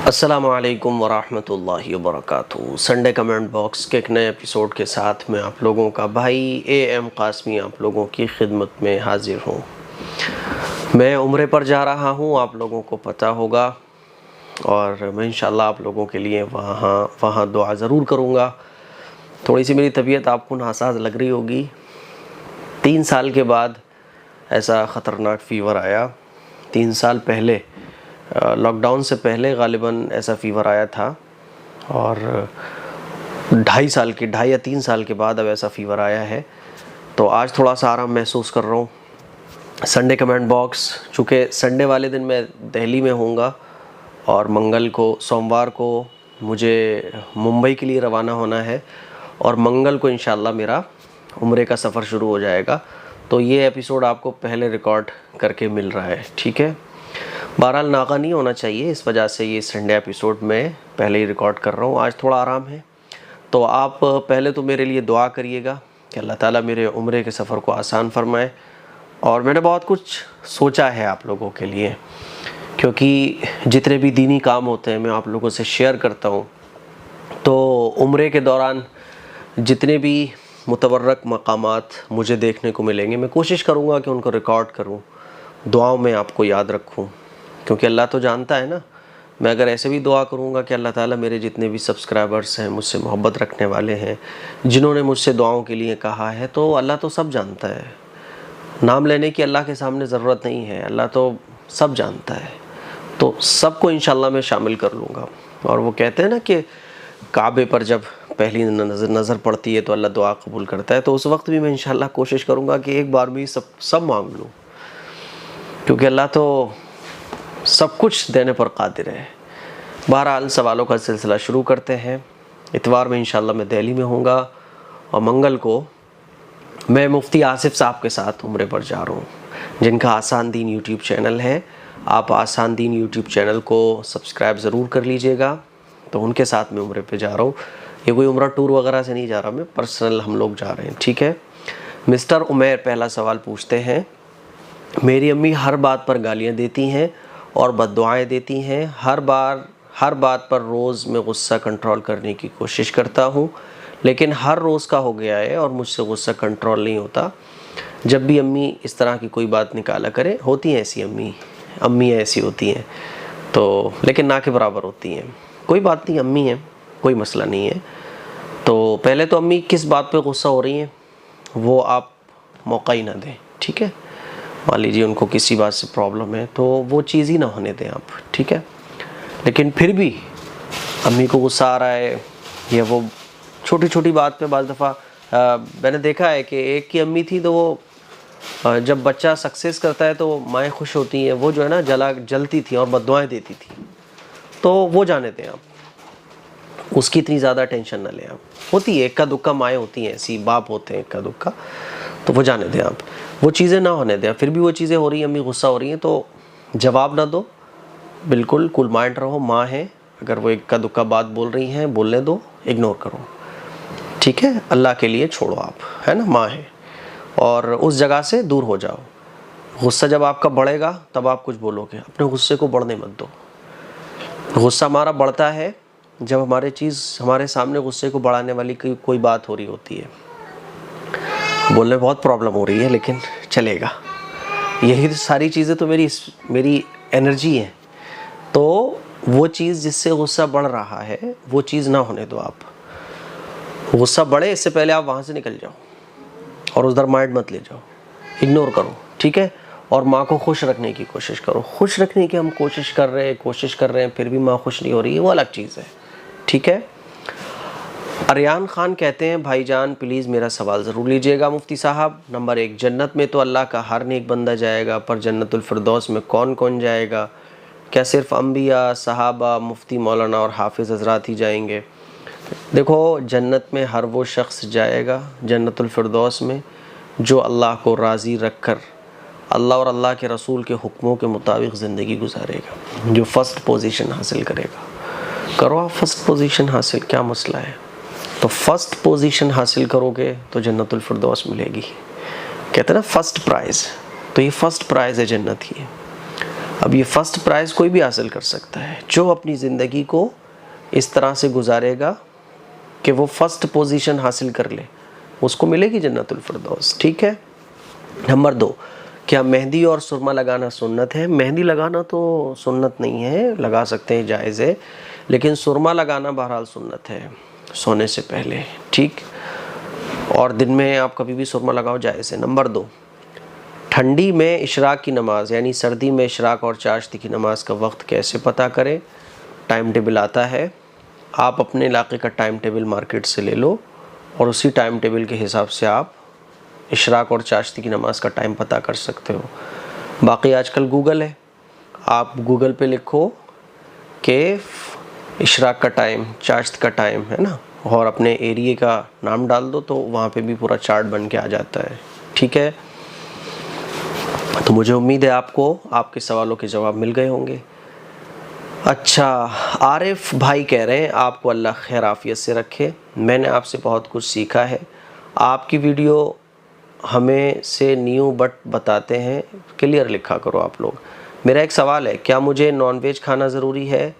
السلام علیکم ورحمۃ اللہ وبرکاتہ۔ سنڈے کمنٹ باکس کے ایک نئے ایپیسوڈ کے ساتھ میں آپ لوگوں کا بھائی اے ایم قاسمی آپ لوگوں کی خدمت میں حاضر ہوں۔ میں عمرے پر جا رہا ہوں، آپ لوگوں کو پتہ ہوگا، اور میں انشاءاللہ آپ لوگوں کے لیے وہاں دعا ضرور کروں گا۔ تھوڑی سی میری طبیعت آپ کو ناساز لگ رہی ہوگی، 3 سال کے بعد ایسا خطرناک فیور آیا۔ 3 سال پہلے لاک ڈاؤن سے پہلے غالباً ایسا فیور آیا تھا، اور 2.5 یا 3 سال کے بعد اب ایسا فیور آیا ہے۔ تو آج تھوڑا سا آرام محسوس کر رہا ہوں۔ سنڈے کمنٹ باکس، چونکہ سنڈے والے دن میں دہلی میں ہوں گا، اور سوموار کو مجھے ممبئی کے لیے روانہ ہونا ہے، اور منگل کو انشاءاللہ میرا عمرے کا سفر شروع ہو جائے گا۔ تو یہ ایپیسوڈ آپ کو پہلے ریکارڈ کر کے مل رہا ہے، ٹھیک ہے؟ بہرحال ناغہ نہیں ہونا چاہیے، اس وجہ سے یہ سنڈے ایپیسوڈ میں پہلے ہی ریکارڈ کر رہا ہوں۔ آج تھوڑا آرام ہے، تو آپ پہلے تو میرے لیے دعا کریے گا کہ اللہ تعالیٰ میرے عمرے کے سفر کو آسان فرمائے۔ اور میں نے بہت کچھ سوچا ہے آپ لوگوں کے لیے، کیونکہ جتنے بھی دینی کام ہوتے ہیں میں آپ لوگوں سے شیئر کرتا ہوں۔ تو عمرے کے دوران جتنے بھی متبرک مقامات مجھے دیکھنے کو ملیں گے، میں کوشش کروں گا کہ ان کو ریکارڈ کروں، دعاؤں میں آپ کو یاد رکھوں، کیونکہ اللہ تو جانتا ہے نا۔ میں اگر ایسے بھی دعا کروں گا کہ اللہ تعالیٰ میرے جتنے بھی سبسکرائبرز ہیں، مجھ سے محبت رکھنے والے ہیں، جنہوں نے مجھ سے دعاؤں کے لیے کہا ہے، تو اللہ تو سب جانتا ہے۔ نام لینے کی اللہ کے سامنے ضرورت نہیں ہے، اللہ تو سب جانتا ہے۔ تو سب کو انشاءاللہ میں شامل کر لوں گا۔ اور وہ کہتے ہیں نا کہ کعبے پر جب پہلی نظر پڑتی ہے تو اللہ دعا قبول کرتا ہے، تو اس وقت بھی میں انشاءاللہ کوشش کروں گا کہ ایک بار میں سب مانگ لوں، کیونکہ اللہ تو سب کچھ دینے پر قادر ہے۔ بہرحال سوالوں کا سلسلہ شروع کرتے ہیں۔ اتوار میں انشاءاللہ میں دہلی میں ہوں گا، اور منگل کو میں مفتی آصف صاحب کے ساتھ عمرے پر جا رہا ہوں، جن کا آسان دین یوٹیوب چینل ہے۔ آپ آسان دین یوٹیوب چینل کو سبسکرائب ضرور کر لیجئے گا۔ تو ان کے ساتھ میں عمرے پہ جا رہا ہوں۔ یہ کوئی عمرہ ٹور وغیرہ سے نہیں جا رہا، میں پرسنل ہم لوگ جا رہے ہیں، ٹھیک ہے؟ مسٹر عمیر پہلا سوال پوچھتے ہیں، میری امی ہر بات پر گالیاں دیتی ہیں اور بد دعائیں دیتی ہیں۔ ہر بات پر روز میں غصہ کنٹرول کرنے کی کوشش کرتا ہوں، لیکن ہر روز کا ہو گیا ہے اور مجھ سے غصہ کنٹرول نہیں ہوتا۔ جب بھی امی اس طرح کی کوئی بات نکالا کرے، ہوتی ہیں ایسی امی ایسی ہوتی ہیں، تو لیکن نہ کے برابر ہوتی ہیں۔ کوئی بات نہیں، امی ہیں، کوئی مسئلہ نہیں ہے۔ تو پہلے تو امی کس بات پہ غصہ ہو رہی ہیں وہ آپ موقع ہی نہ دیں، ٹھیک ہے؟ مان لیجیے ان کو کسی بات سے پرابلم ہے تو وہ چیز ہی نہ ہونے دیں آپ، ٹھیک ہے؟ لیکن پھر بھی امی کو غصہ آ رہا ہے، یا وہ چھوٹی چھوٹی بات پہ بعض دفعہ میں نے دیکھا ہے کہ ایک کی امی تھی تو وہ جب بچہ سکسیس کرتا ہے تو مائیں خوش ہوتی ہیں، وہ جو ہے نا جلتی تھی اور بد دعائیں دیتی تھی، تو وہ جانے دیں آپ، اس کی اتنی زیادہ ٹینشن نہ لیں آپ۔ ہوتی ہے ایک کا دکا مائیں ہوتی ہیں، ایسی باپ ہوتے ہیں ایک کا دکا، تو وہ جانے دیں آپ، وہ چیزیں نہ ہونے دیں۔ پھر بھی وہ چیزیں ہو رہی ہیں، امی غصہ ہو رہی ہیں، تو جواب نہ دو، بالکل کول مائنڈ رہو، ماں ہیں، اگر وہ ایک کا دکا بات بول رہی ہیں بولنے دو، اگنور کرو، ٹھیک ہے؟ اللہ کے لیے چھوڑو آپ، ہے نا، ماں ہے، اور اس جگہ سے دور ہو جاؤ۔ غصہ جب آپ کا بڑھے گا تب آپ کچھ بولو گے، اپنے غصے کو بڑھنے مت دو۔ غصہ ہمارا بڑھتا ہے جب ہمارے سامنے غصے کو بڑھانے والی کوئی بات ہو رہی ہوتی ہے۔ بولنے میں بہت پرابلم ہو رہی ہے، لیکن چلے گا۔ یہی ساری چیزیں تو میری انرجی ہے، تو وہ چیز جس سے غصہ بڑھ رہا ہے وہ چیز نہ ہونے دو آپ۔ غصہ بڑھے اس سے پہلے آپ وہاں سے نکل جاؤ، اور ادھر مائنڈ مت لے جاؤ، اگنور کرو، ٹھیک ہے؟ اور ماں کو خوش رکھنے کی کوشش کرو۔ خوش رکھنے کی ہم کوشش کر رہے ہیں، پھر بھی ماں خوش نہیں ہو رہی ہے، وہ الگ چیز ہے، ٹھیک ہے؟ اریان خان کہتے ہیں، بھائی جان پلیز میرا سوال ضرور لیجئے گا مفتی صاحب۔ نمبر 1، جنت میں تو اللہ کا ہر نیک بندہ جائے گا، پر جنت الفردوس میں کون کون جائے گا؟ کیا صرف انبیاء، صحابہ، مفتی، مولانا اور حافظ حضرات ہی جائیں گے؟ دیکھو، جنت میں ہر وہ شخص جائے گا جنت الفردوس میں جو اللہ کو راضی رکھ کر اللہ اور اللہ کے رسول کے حکموں کے مطابق زندگی گزارے گا، جو فرسٹ پوزیشن حاصل کرے گا۔ کرو آپ فرسٹ پوزیشن حاصل، کیا مسئلہ ہے؟ تو فرسٹ پوزیشن حاصل کرو گے تو جنت الفردوس ملے گی، کہتے ہیں نا فرسٹ پرائز، تو یہ فرسٹ پرائز ہے جنت کی۔ اب یہ فرسٹ پرائز کوئی بھی حاصل کر سکتا ہے، جو اپنی زندگی کو اس طرح سے گزارے گا کہ وہ فرسٹ پوزیشن حاصل کر لے، اس کو ملے گی جنت الفردوس. ٹھیک ہے. نمبر 2، کیا مہندی اور سرما لگانا سنت ہے؟ مہندی لگانا تو سنت نہیں ہے، لگا سکتے ہیں، جائز ہے، لیکن سرما لگانا بہرحال سنت ہے سونے سے پہلے. ٹھیک. اور دن میں آپ کبھی بھی سرما لگاؤ، جائز ہے. نمبر 2، ٹھنڈی میں اشراق کی نماز یعنی سردی میں اشراق اور چاشت کی نماز کا وقت کیسے پتہ کریں؟ ٹائم ٹیبل آتا ہے، آپ اپنے علاقے کا ٹائم ٹیبل مارکیٹ سے لے لو اور اسی ٹائم ٹیبل کے حساب سے آپ اشراق اور چاشت کی نماز کا ٹائم پتہ کر سکتے ہو. باقی آج کل گوگل ہے، آپ گوگل پہ لکھو کہ اشراق کا ٹائم، چاشت کا ٹائم ہے نا، اور اپنے ایریے کا نام ڈال دو تو وہاں پہ بھی پورا چارٹ بن کے آ جاتا ہے. ٹھیک ہے. تو مجھے امید ہے آپ کو آپ کے سوالوں کے جواب مل گئے ہوں گے. اچھا، عارف بھائی کہہ رہے ہیں آپ کو اللہ خیر عافیت سے رکھے، میں نے آپ سے بہت کچھ سیکھا ہے، آپ کی ویڈیو ہمیں سے نیو بٹ بتاتے ہیں، کلیئر لکھا کرو آپ لوگ. میرا ایک سوال ہے، کیا مجھے نان ویج کھانا ضروری ہے؟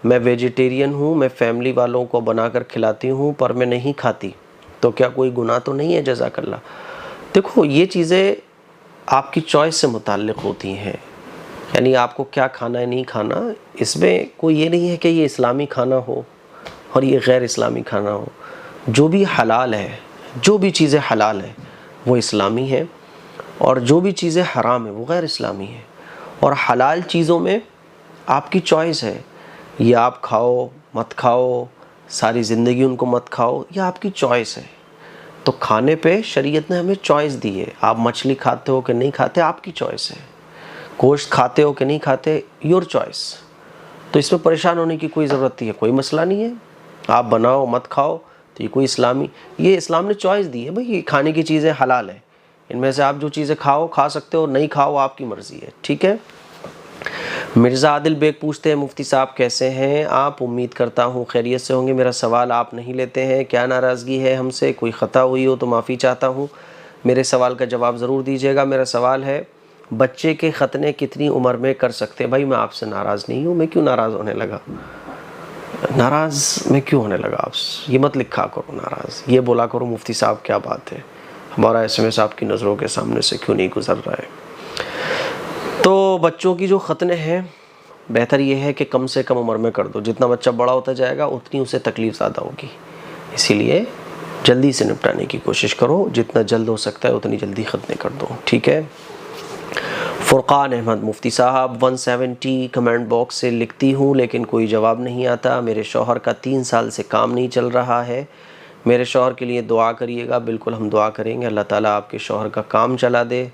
میں ویجیٹیرین ہوں، میں فیملی والوں کو بنا کر کھلاتی ہوں پر میں نہیں کھاتی، تو کیا کوئی گناہ تو نہیں ہے؟ جزاک اللہ. دیکھو، یہ چیزیں آپ کی چوائس سے متعلق ہوتی ہیں، یعنی آپ کو کیا کھانا ہے نہیں کھانا، اس میں کوئی یہ نہیں ہے کہ یہ اسلامی کھانا ہو اور یہ غیر اسلامی کھانا ہو. جو بھی حلال ہے، جو بھی چیزیں حلال ہیں وہ اسلامی ہیں، اور جو بھی چیزیں حرام ہیں وہ غیر اسلامی ہیں. اور حلال چیزوں میں آپ کی چوائس ہے، یہ آپ کھاؤ مت کھاؤ، ساری زندگی ان کو مت کھاؤ، یہ آپ کی چوائس ہے. تو کھانے پہ شریعت نے ہمیں چوائس دی ہے، آپ مچھلی کھاتے ہو کہ نہیں کھاتے آپ کی چوائس ہے، گوشت کھاتے ہو کہ نہیں کھاتے یور چوائس. تو اس میں پریشان ہونے کی کوئی ضرورت نہیں ہے، کوئی مسئلہ نہیں ہے، آپ بناؤ مت کھاؤ تو یہ کوئی اسلامی، یہ اسلام نے چوائس دی ہے بھئی، یہ کھانے کی چیزیں حلال ہیں، ان میں سے آپ جو چیزیں کھاؤ کھا سکتے ہو، نہیں کھاؤ آپ کی مرضی ہے. ٹھیک ہے. مرزا عادل بیگ پوچھتے ہیں مفتی صاحب کیسے ہیں آپ؟ امید کرتا ہوں خیریت سے ہوں گے. میرا سوال آپ نہیں لیتے ہیں، کیا ناراضگی ہے ہم سے؟ کوئی خطا ہوئی ہو تو معافی چاہتا ہوں، میرے سوال کا جواب ضرور دیجیے گا. میرا سوال ہے، بچے کے ختنے کتنی عمر میں کر سکتے ہیں؟ بھائی میں آپ سے ناراض نہیں ہوں، میں کیوں ناراض ہونے لگا؟ ناراض میں کیوں ہونے لگا آپ سے؟ یہ مت لکھا کرو ناراض، یہ بولا کرو مفتی صاحب کیا بات ہے، ہمارا ایس ایم ایس آپ کی نظروں کے سامنے سے کیوں نہیں گزر رہا ہے؟ تو بچوں کی جو ختنے ہیں، بہتر یہ ہے کہ کم سے کم عمر میں کر دو، جتنا بچہ بڑا ہوتا جائے گا اتنی اسے تکلیف زیادہ ہوگی، اسی لیے جلدی سے نپٹانے کی کوشش کرو، جتنا جلد ہو سکتا ہے اتنی جلدی ختنے کر دو. ٹھیک ہے. فرقان احمد، مفتی صاحب 170 کمنٹ باکس سے لکھتی ہوں لیکن کوئی جواب نہیں آتا، میرے شوہر کا 3 سال سے کام نہیں چل رہا ہے، میرے شوہر کے لیے دعا کریے گا. بالکل ہم دعا کریں گے، اللہ تعالیٰ آپ کے شوہر کا کام چلا دے،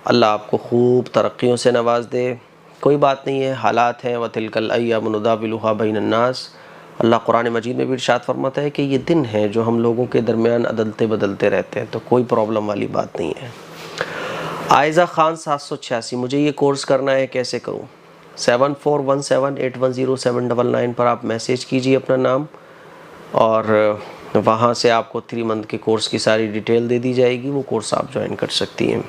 اللہ آپ کو خوب ترقیوں سے نواز دے. کوئی بات نہیں ہے، حالات ہیں، وَتِلْكَ الْأَيَّامُ نُدَاوِلُهَا بَيْنَ النَّاسِ. اللہ قرآن مجید میں بھی ارشاد فرماتا ہے کہ یہ دن ہیں جو ہم لوگوں کے درمیان عدلتے بدلتے رہتے ہیں، تو کوئی پرابلم والی بات نہیں ہے. عائزہ خان 786، مجھے یہ کورس کرنا ہے کیسے کروں؟ 7417810799 پر آپ میسیج کیجئے اپنا نام، اور وہاں سے آپ کو 3 منتھ کے کورس کی ساری ڈیٹیل دے دی جائے گی، وہ کورس آپ جوائن کر سکتی ہیں.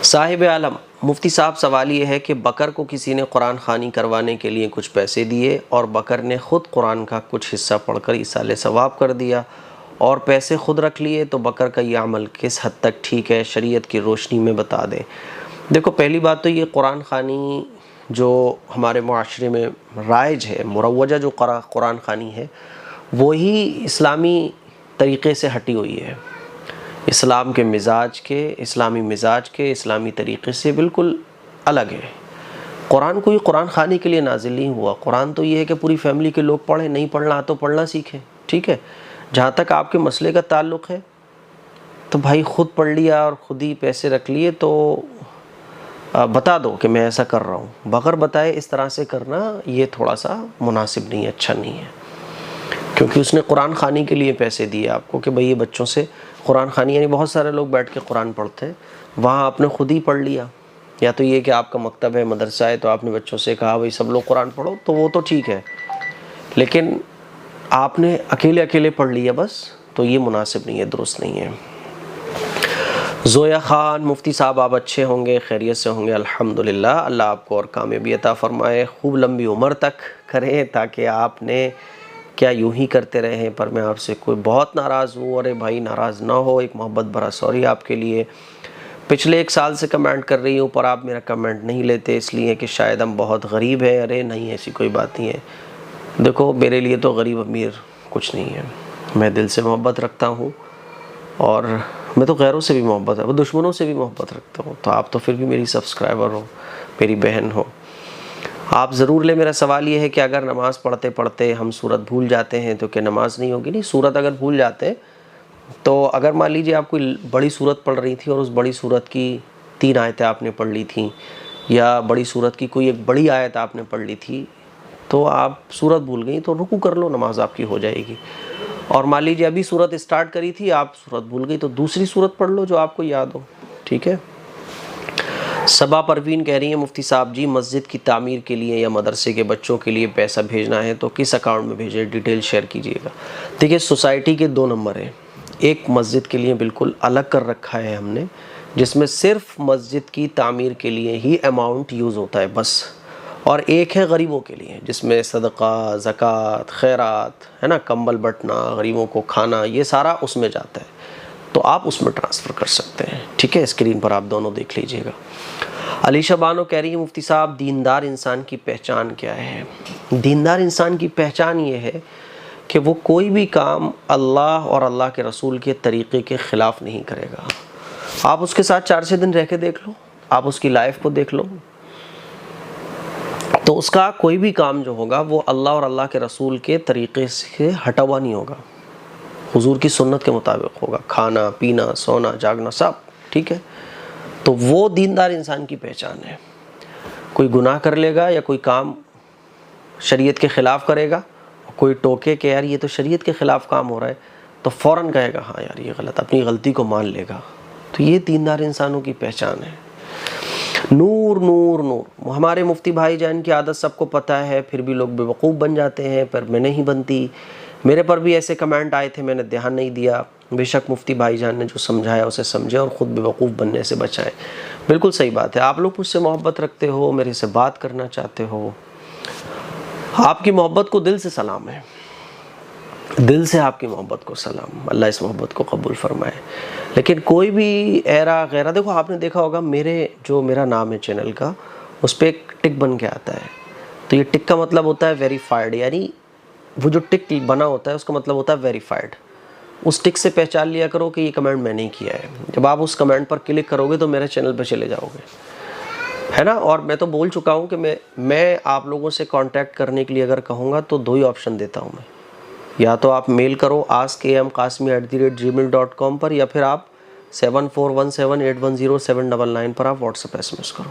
صاحب عالم، مفتی صاحب سوال یہ ہے کہ بکر کو کسی نے قرآن خوانی کروانے کے لیے کچھ پیسے دیے اور بکر نے خود قرآن کا کچھ حصہ پڑھ کر ایصال ثواب کر دیا اور پیسے خود رکھ لیے، تو بکر کا یہ عمل کس حد تک ٹھیک ہے؟ شریعت کی روشنی میں بتا دیں. دیکھو، پہلی بات تو یہ قرآن خوانی جو ہمارے معاشرے میں رائج ہے، مروجہ جو قرآن خوانی ہے، وہی اسلامی طریقے سے ہٹی ہوئی ہے، اسلام کے مزاج کے، اسلامی مزاج کے، اسلامی طریقے سے بالکل الگ ہے. قرآن کوئی قرآن خوانی کے لیے نازل نہیں ہوا، قرآن تو یہ ہے کہ پوری فیملی کے لوگ پڑھیں، نہیں پڑھنا تو پڑھنا سیکھیں. ٹھیک ہے. جہاں تک آپ کے مسئلے کا تعلق ہے تو بھائی خود پڑھ لیا اور خود ہی پیسے رکھ لیے تو بتا دو کہ میں ایسا کر رہا ہوں، بغیر بتائے اس طرح سے کرنا یہ تھوڑا سا مناسب نہیں ہے، اچھا نہیں ہے، کیونکہ اس نے قرآن خوانی کے لیے پیسے دیے آپ کو کہ بھئی یہ بچوں سے قرآن خوانی، یعنی بہت سارے لوگ بیٹھ کے قرآن پڑھتے ہیں، وہاں آپ نے خود ہی پڑھ لیا. یا تو یہ کہ آپ کا مکتب ہے، مدرسہ ہے، تو آپ نے بچوں سے کہا بھئی سب لوگ قرآن پڑھو، تو وہ تو ٹھیک ہے، لیکن آپ نے اکیلے پڑھ لیا بس، تو یہ مناسب نہیں ہے، درست نہیں ہے. زویا خان مفتی صاحب آپ اچھے ہوں گے، خیریت سے ہوں گے؟ الحمدللہ، اللہ آپ کو اور کامیابی عطا فرمائے، خوب لمبی عمر تک کریں، تاکہ آپ نے کیا یوں ہی کرتے رہیں۔ پر میں آپ سے کوئی بہت ناراض ہوں، ارے بھائی ناراض نہ ہو، ایک محبت بھرا سوری آپ کے لیے۔ پچھلے 1 سال سے کمنٹ کر رہی ہوں پر آپ میرا کمنٹ نہیں لیتے، اس لیے کہ شاید ہم بہت غریب ہیں۔ ارے نہیں، ایسی کوئی بات نہیں ہے۔ دیکھو میرے لیے تو غریب امیر کچھ نہیں ہے، میں دل سے محبت رکھتا ہوں، اور میں تو غیروں سے بھی محبت ہے، وہ دشمنوں سے بھی محبت رکھتا ہوں۔ تو آپ تو پھر بھی میری سبسکرائبر ہو، میری بہن ہو۔ آپ ضرور لیں۔ میرا سوال یہ ہے کہ اگر نماز پڑھتے پڑھتے ہم سورت بھول جاتے ہیں تو کیا نماز نہیں ہوگی؟ نہیں، سورت اگر بھول جاتے ہیں تو اگر مان لیجیے آپ کوئی بڑی سورت پڑھ رہی تھی اور اس بڑی سورت کی 3 آیتیں آپ نے پڑھ لی تھیں، یا بڑی سورت کی کوئی ایک بڑی آیت آپ نے پڑھ لی تھی، تو آپ سورت بھول گئی تو رکوع کر لو، نماز آپ کی ہو جائے گی۔ اور مان لیجیے ابھی سورت اسٹارٹ کری تھی، آپ سورت بھول گئی تو دوسری سورت پڑھ لو جو آپ کو یاد ہو، ٹھیک ہے؟ صبا پروین کہہ رہی ہیں مفتی صاحب جی، مسجد کی تعمیر کے لیے یا مدرسے کے بچوں کے لیے پیسہ بھیجنا ہے تو کس اکاؤنٹ میں بھیجیں؟ ڈیٹیل شیئر کیجیے گا۔ دیکھیے سوسائٹی کے 2 نمبر ہیں، ایک مسجد کے لیے بالکل الگ کر رکھا ہے ہم نے، جس میں صرف مسجد کی تعمیر کے لیے ہی اماؤنٹ یوز ہوتا ہے بس، اور ایک ہے غریبوں کے لیے جس میں صدقہ، زکوٰۃ، خیرات ہے نا، کمبل بٹنا، غریبوں کو کھانا، یہ سارا اس میں جاتا ہے، تو آپ اس میں ٹرانسفر کر سکتے ہیں، ٹھیک ہے؟ اسکرین پر آپ دونوں دیکھ لیجئے گا۔ علیشہ بانو کہہ رہی ہے مفتی صاحب دیندار انسان کی پہچان کیا ہے؟ دیندار انسان کی پہچان یہ ہے کہ وہ کوئی بھی کام اللہ اور اللہ کے رسول کے طریقے کے خلاف نہیں کرے گا۔ آپ اس کے ساتھ 4-6 دن رہ کے دیکھ لو، آپ اس کی لائف کو دیکھ لو، تو اس کا کوئی بھی کام جو ہوگا وہ اللہ اور اللہ کے رسول کے طریقے سے ہٹا ہوا نہیں ہوگا، حضور کی سنت کے مطابق ہوگا، کھانا پینا سونا جاگنا سب، ٹھیک ہے؟ تو وہ دیندار انسان کی پہچان ہے۔ کوئی گناہ کر لے گا یا کوئی کام شریعت کے خلاف کرے گا، کوئی ٹوکے کہ یار یہ تو شریعت کے خلاف کام ہو رہا ہے، تو فوراً کہے گا ہاں یار یہ غلط، اپنی غلطی کو مان لے گا، تو یہ دیندار انسانوں کی پہچان ہے۔ نور نور نور، ہمارے مفتی بھائی جان کی عادت سب کو پتہ ہے، پھر بھی لوگ بے وقوف بن جاتے ہیں، پر میں نہیں بنتی۔ میرے پر بھی ایسے کمنٹ آئے تھے، میں نے دھیان نہیں دیا۔ بے شک مفتی بھائی جان نے جو سمجھایا اسے سمجھے اور خود بے وقوف بننے سے بچائے۔ بالکل صحیح بات ہے، آپ لوگ مجھ سے محبت رکھتے ہو، میرے سے بات کرنا چاہتے ہو، آپ کی محبت کو دل سے سلام ہے، دل سے آپ کی محبت کو سلام، اللہ اس محبت کو قبول فرمائے۔ لیکن کوئی بھی ایرا غیرہ، دیکھو آپ نے دیکھا ہوگا میرا نام ہے چینل کا، اس پہ ایک ٹک بن کے آتا ہے، تو یہ ٹک کا مطلب ہوتا ہے ویریفائڈ، یعنی وہ جو ٹک بنا ہوتا ہے اس کا مطلب ہوتا ہے ویریفائڈ۔ اس ٹک سے پہچان لیا کرو کہ یہ کمنٹ میں نے کیا ہے، جب آپ اس کمنٹ پر کلک کرو گے تو میرے چینل پہ چلے جاؤ گے، ہے نا؟ اور میں تو بول چکا ہوں کہ میں آپ لوگوں سے کانٹیکٹ کرنے کے لیے اگر کہوں گا تو 2 ہی آپشن دیتا ہوں میں، یا تو آپ میل کرو askam.qasmi@gmail.com پر، یا پھر آپ 7417810799 پر آپ واٹس ایپ SMS کرو۔